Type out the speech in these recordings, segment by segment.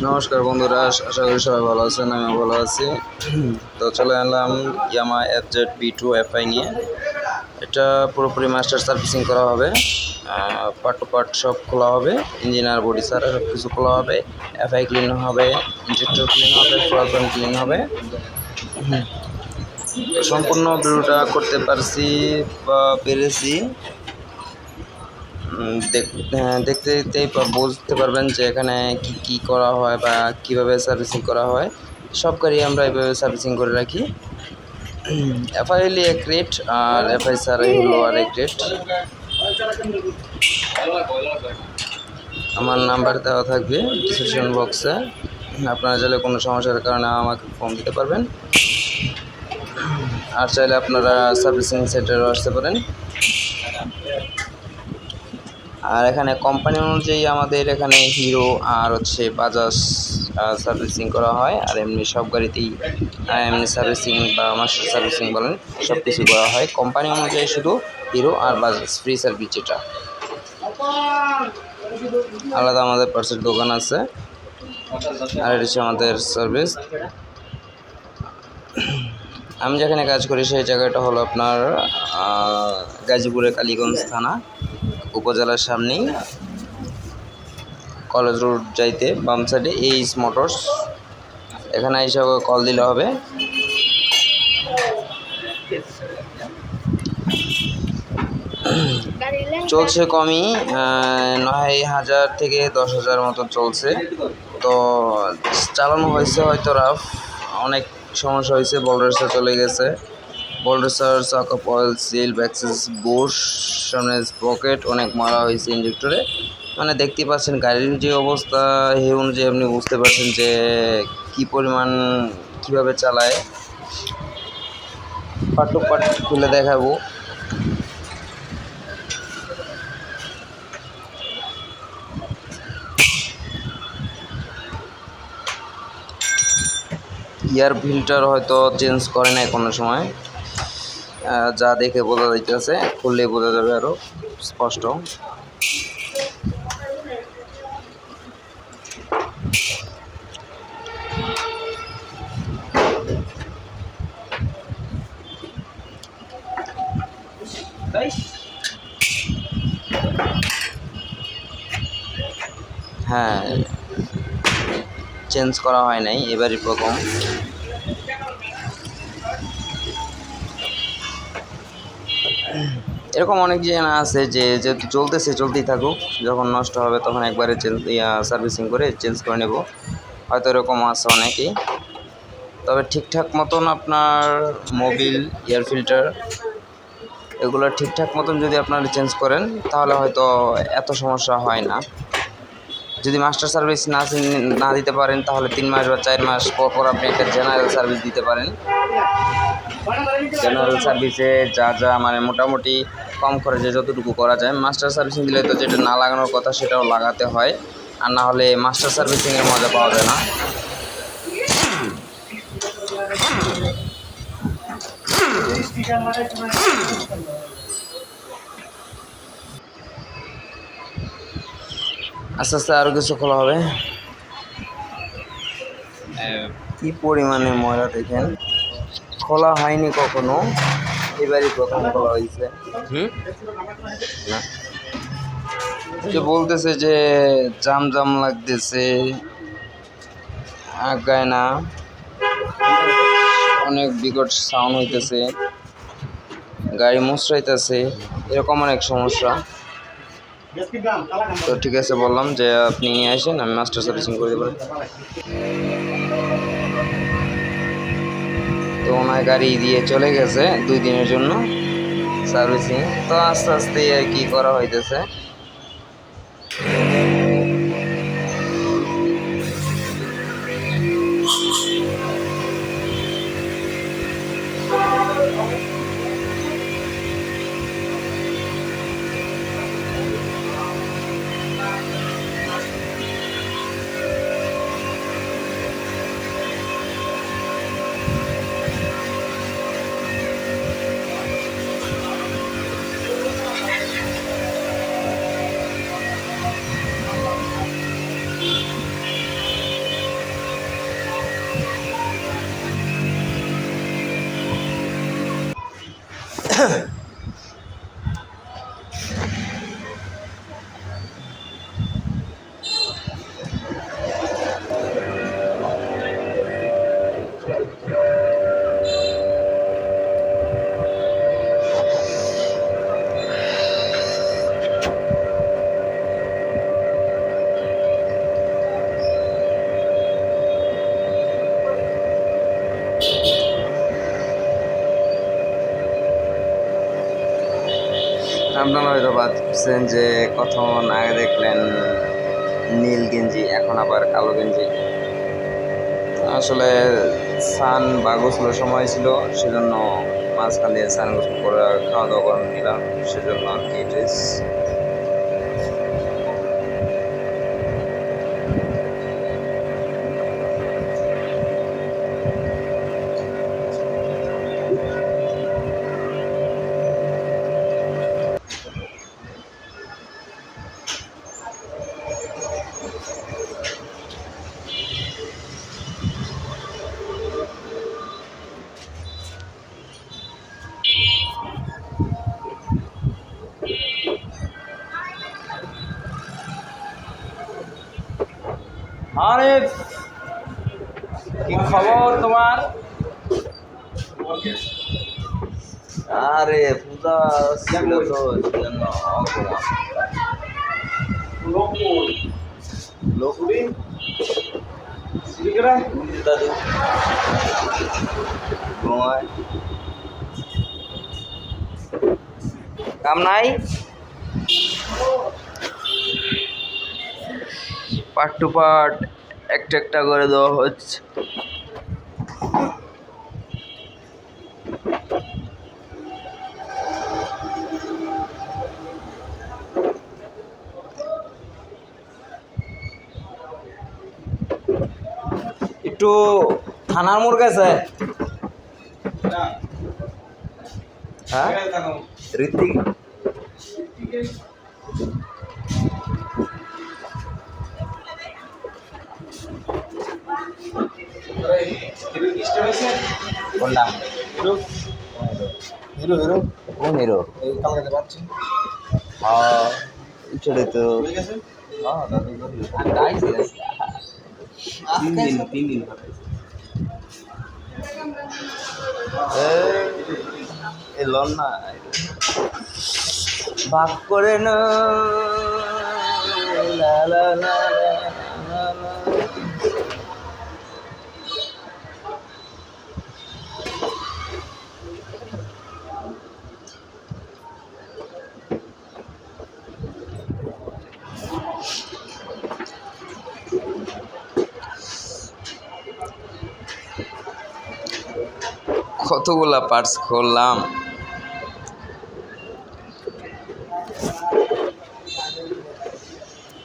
নমস্কার বন্ধুরা, আশা করি সবাই ভালো আছেন। আমিও ভালো আছি। তো চলে এলাম ইয়ামা FZ-B2 FI নিয়ে। এটা পুরোপুরি মাস্টার সার্ভিসিং করা হবে, পার্ট টু পার্ট সব খোলা হবে, ইঞ্জিন আর বডি সারা সব কিছু খোলা হবে, FI ক্লিন হবে, ইঞ্জেক্টর ক্লিন হবে, ফুয়েল পাম্প ক্লিন হবে। তো সম্পূর্ণ ভিডিওটা করতে পারছি বা পেরেছি। দেখতে দেখতেই বুঝতে পারবেন যে এখানে কি করা হয় বা কিভাবে সার্ভিসিং করা হয়। সব গাড়ি আমরা এভাবে সার্ভিসিং করে রাখি। এফআই হলো এক রেট আর এফআই ছাড়াই হলো আর এক রেট। আমার নাম্বার দেওয়া থাকবে ডিসক্রিপশন বক্সে। আপনারা চাইলে কোনো সমস্যার কারণে আমাকে ফোন দিতে পারবেন, আর চাইলে আপনারা সার্ভিসিং সেন্টারে আসতে পারেন। আর এখানে কোম্পানি অনুযায়ী আমাদের এখানে হিরো আর বাজাজ সার্ভিসিং করা হয়, আর এমনি সব গাড়িতেই এমনি সার্ভিসিং বা মাস্টার সার্ভিসিং বলেন সব কিছু করা হয়। কোম্পানি অনুযায়ী শুধু হিরো আর বাজাজ ফ্রি সার্ভিস, যেটা আলাদা আমাদের পার্সের দোকান আছে। আর এটা হচ্ছে আমাদের সার্ভিস। আমি যেখানে কাজ করি সেই জায়গাটা হলো আপনার গাজীপুরের কালীগঞ্জ থানা, উপজেলার সামনেই, কলেজ রোড যাইতে বাম সাইডে এইচ মোটরস। এখানে এসে কল দিলে হবে। চলছে কমই, 9,000 থেকে 10,000 মতো চলছে। তো চালানো হয়েছে হয়তো রাফ, অনেক সমস্যা হয়েছে। বলরেসার চলে গেছে, বলরেসার চাকা, অয়েল সিল, ব্যাকসেস বুশ, সামনে পকেট অনেক মারা হয়েছে ইঞ্জেক্টরে। মানে দেখতেই পাচ্ছেন গাড়ির যে অবস্থা, এই অনুযায়ী আপনি বুঝতে পারছেন যে কি পরিমাণ কীভাবে চালায়। পার্ট টু পার্ট খুলে দেখাবো। এয়ার ফিল্টার হয়তো চেঞ্জ করে নাই কোনো সময়, যা দেখে বোঝা যাইতেছে, খুললে বোঝা যাবে আরও স্পষ্ট। হ্যাঁ, চেঞ্জ করা হয় নাই, এবারই প্রথম। এরকম অনেক জানা আছে যে যেহেতু চলতেই থাকুক, যখন নষ্ট হবে তখন একবারে সার্ভিসিং করে চেঞ্জ করে নেব, হয়তো এরকম আছে অনেকেই। তবে ঠিকঠাক মতন আপনার মোবিল, এয়ার ফিল্টার এগুলো ঠিকঠাক মতন যদি আপনারা চেঞ্জ করেন তাহলে হয়তো এত সমস্যা হয় না। যদি মাস্টার সার্ভিস না দিতে পারেন তাহলে 3 মাস বা 4 মাস পর আপনি একটা জেনারেল সার্ভিস দিতে পারেন। জেনারেল সার্ভিসে যা মানে মোটামুটি কম খরচে যতটুকু করা যায়। মাস্টার সার্ভিসিং দিলে তো যেটা না লাগানোর কথা সেটাও লাগাতে হয়, আর না হলে মাস্টার সার্ভিসিংয়ের মজা পাওয়া যায় না। আস্তে আস্তে আরও কিছু খোলা হবে। কি পরিমাণে ময়লা দেখেন, খোলা হয়নি কখনো, এবারই প্রথম খোলা হয়েছে। না, যে বলতেছে যে জাম লাগতেছে, আগায় না, অনেক বিকট সাউন্ড হইতেছে, গাড়ি মুচড়াইতেছে, এরকম অনেক সমস্যা। তো ঠিক আছে, বললাম যে আপনি নিয়ে আসেন, আমি মাস্টার সার্ভিসিং করে দেবো। তো ওনার গাড়ি দিয়ে চলে গেছে 2 দিনের জন্য সার্ভিসিং। তো আস্তে আস্তে আর কি করা হইতেছে। আপনারা হয়তো ভাবছেন যে কতক্ষণ আগে দেখলেন নীল গেঞ্জি, এখন আবার কালো গেঞ্জি। আসলে সান বা গোসলের সময় ছিল, সেজন্য মাঝখান দিয়ে সান গোসল করে খাওয়া দাওয়া করে নিলাম, সেজন্য আর কি ড্রেস। আরে কি খবর তোমার? আরে পূজা ছিল তো, সেজন্য দাদু ঘুমায়, কাম নাই, পার্ট টু পার্ট একটা একটা করে দেওয়া হচ্ছে। একটু থানার মোড় গেছে। হ্যাঁ ঋত্বিক কোনটা? হিরো হিরো কোন হিরো? এই কালকে পাচ্ছি। হ্যাঁ সেটাই তো। হ্যাঁ দাদু তিন দিন লন না ভাগ করে না লা লা লা লা লা। কতগুলা পার্টস করলাম।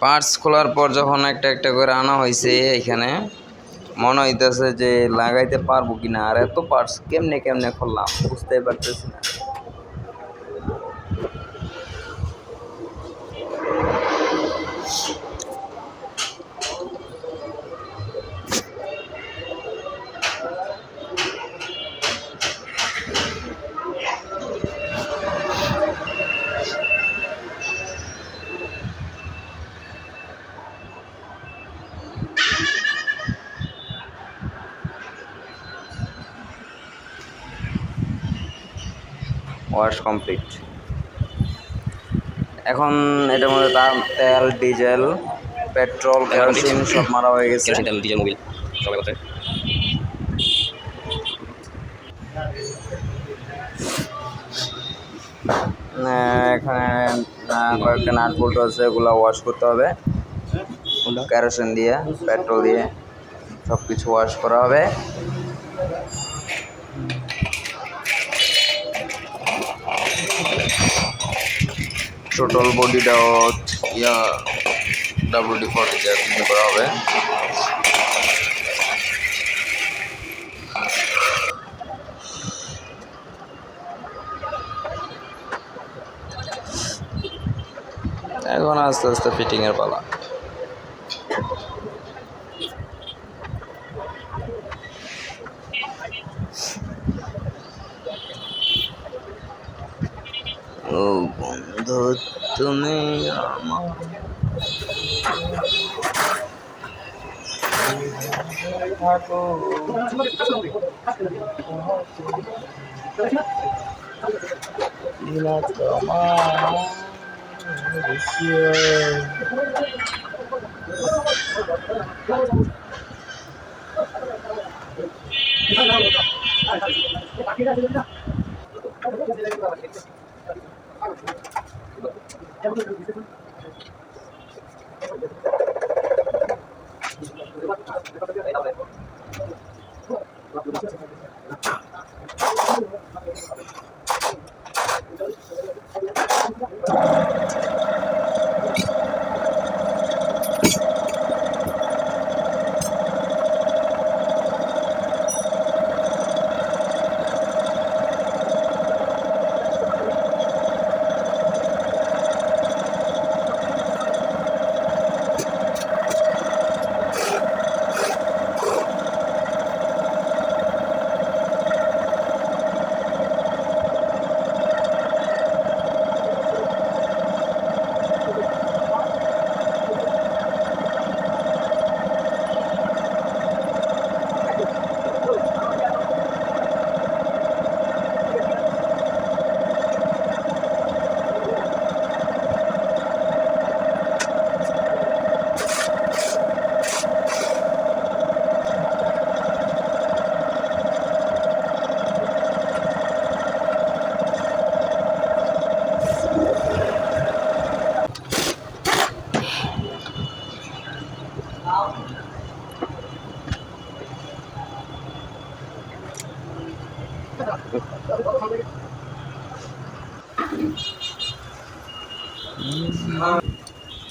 পার্টস খোলার পর যখন একটা একটা করে আনা হয়েছে, এখানে মনে হইতেছে যে লাগাইতে পারবো কিনা। আর এত পার্টস কেমনে কেমনে খুললাম বুঝতেই পারতেছি না। Wash complete. এখন এটার মধ্যে তেল, ডিজেল, পেট্রোল, কেরোসিন সব মারা হয়ে গেছে। তেল, ডিজেল, মোবিল সবাই করতে। এখানে কয়েকটা নাট বল্টু আছে, এগুলো ওয়াশ করতে হবে কেরোসিন দিয়ে, পেট্রোল দিয়ে সব কিছু ওয়াশ করা হবে। টোটাল বডিটাও WD-40 দিয়ে ক্লিন করা হবে। এখন আস্তে আস্তে ফিটিংয়ের পালা। ও বন্ধু তুমি আমার থাকো।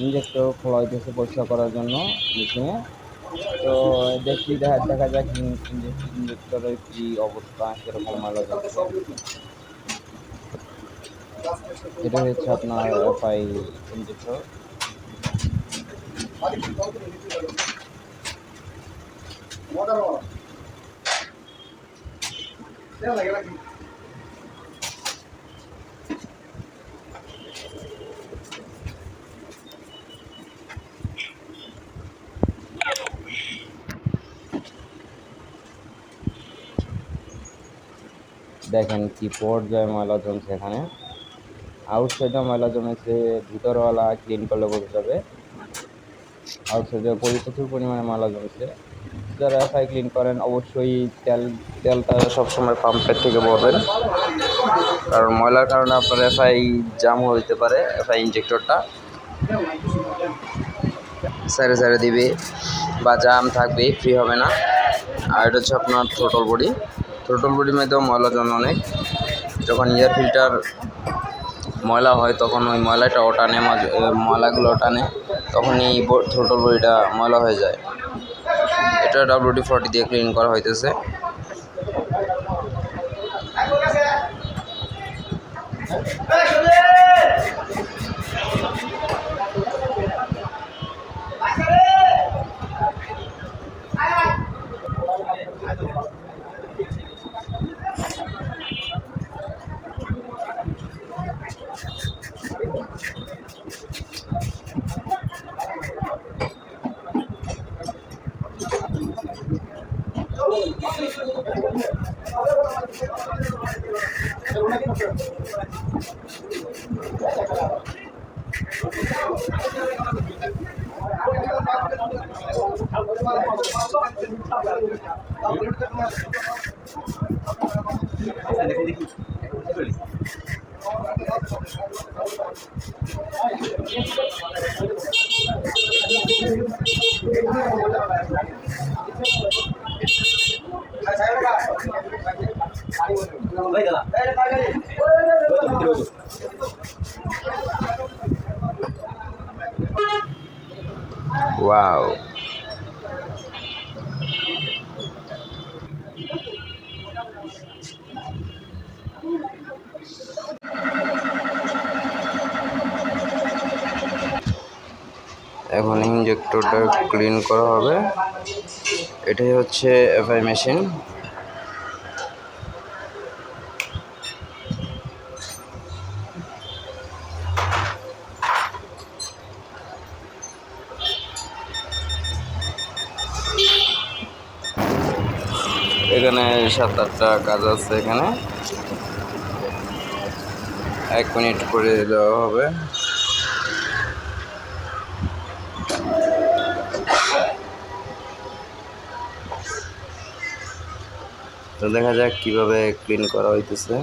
ইঞ্জেক্টর খোলা হইতেছে পরিষ্কার করার জন্য মেশিনে। তো দেখা যাক ইঞ্জেক্টরের কি অবস্থা, কিরকম ময়লা যাচ্ছে। এটা হচ্ছে আপনার এফআই ইঞ্জেক্টর। দেখেন কি পর্যায়ে ময়লা জমছে এখানে। আউটসাইডে ময়লা জমেছে, ভিতরওয়ালা ক্লিন করলে বোঝা যাবে। আউটসাইডে প্রচুর পরিমাণে ময়লা জমেছে। যারা এফআই ক্লিন করেন অবশ্যই তেলটা সবসময় পাম্পের থেকে ভরবেন, কারণ ময়লার কারণে আপনার এফআই জাম হইতে পারে। এফআই ইঞ্জেক্টরটা সাইডে দিবে বা জাম থাকবে, ফ্রি হবে না। আর এটা হচ্ছে আপনার থ্রোটল বডির মধ্যেও ময়লা জমে অনেক। যখন এয়ার ফিল্টার ময়লা হয় তখন ওই ময়লাগুলো টানে, তখনই থ্রোটল বডিটা ময়লা হয়ে যায়। এটা WD-40 দিয়ে ক্লিন করা হইতেছে। ওয়াও, এখন ইঞ্জেক্টরটা ক্লিন করা হবে। এটাই হচ্ছে এফআই মেশিন। এখানে 7-8টা কাজ আছে। এখানে 1 মিনিট করে দেওয়া হবে। তো দেখা যাক কিভাবে ক্লিন করা হইতেছে।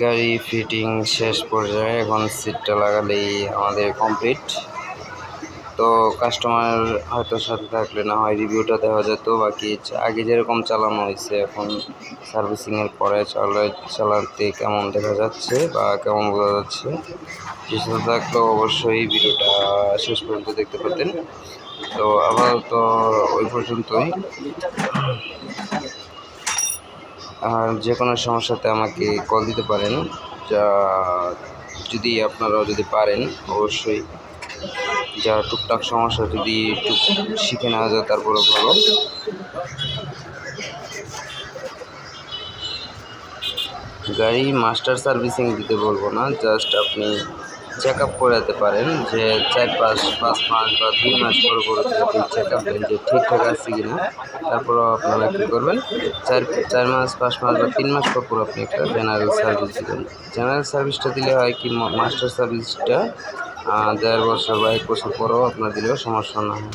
গাড়ি ফিটিং শেষ পর্যায়ে, এখন সিটটা লাগালেই আমাদের কমপ্লিট। তো কাস্টমার হয়তো সাথে থাকলে না হয় রিভিউটা দেওয়া যেত, বাকি আগে যেরকম চালানো হয়েছে এখন সার্ভিসিংয়ের পরে চালাতে কেমন দেখা যাচ্ছে বা কেমন বোঝা যাচ্ছে, সাথে থাকলেও অবশ্যই ভিডিওটা শেষ পর্যন্ত দেখতে পেতেন। তো আপাতত ওই পর্যন্তই। আর যে কোনো সমস্যাতে আমাকে কল দিতে পারেন, যা যদি আপনারাও যদি পারেন অবশ্যই। যা টুকটাক সমস্যা যদি একটু শিখে নেওয়া যায় তারপরে ভালো। গাড়ি মাস্টার সার্ভিসিং দিতে বলবো না, জাস্ট আপনি চেক আপ করাতে পারেন, যে 4-5 মাস বা 2 মাস পর পর যদি চেক আপ দেন যে ঠিকঠাক আছে কি না। তারপরও আপনারা কী করবেন, 4 মাস 5 মাস বা 3 মাস পর পর আপনি একটা জেনারেল সার্ভিস দিবেন। জেনারেল সার্ভিসটা দিলে হয় কি, মাস্টার সার্ভিসটা 1.5 বছর বা 1 বছর পরেও আপনার দিলেও সমস্যা না হয়।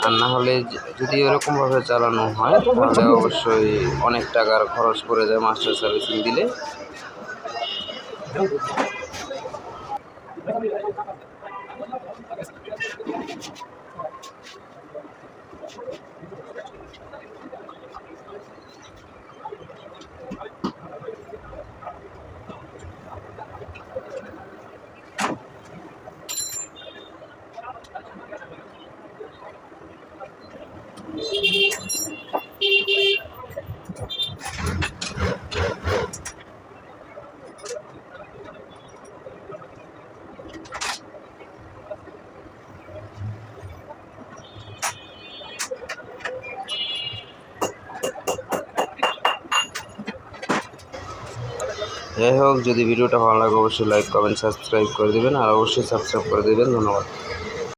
আর না হলে যদি এরকমভাবে চালানো হয় তাহলে অবশ্যই অনেক টাকার খরচ পড়ে যায় মাস্টার সার্ভিসিং দিলে। যাই হোক, যদি ভিডিওটা ভালো লাগে অবশ্যই লাইক কমেন্ট সাবস্ক্রাইব করে দেবেন, আর অবশ্যই সাবস্ক্রাইব করে দেবেন। ধন্যবাদ।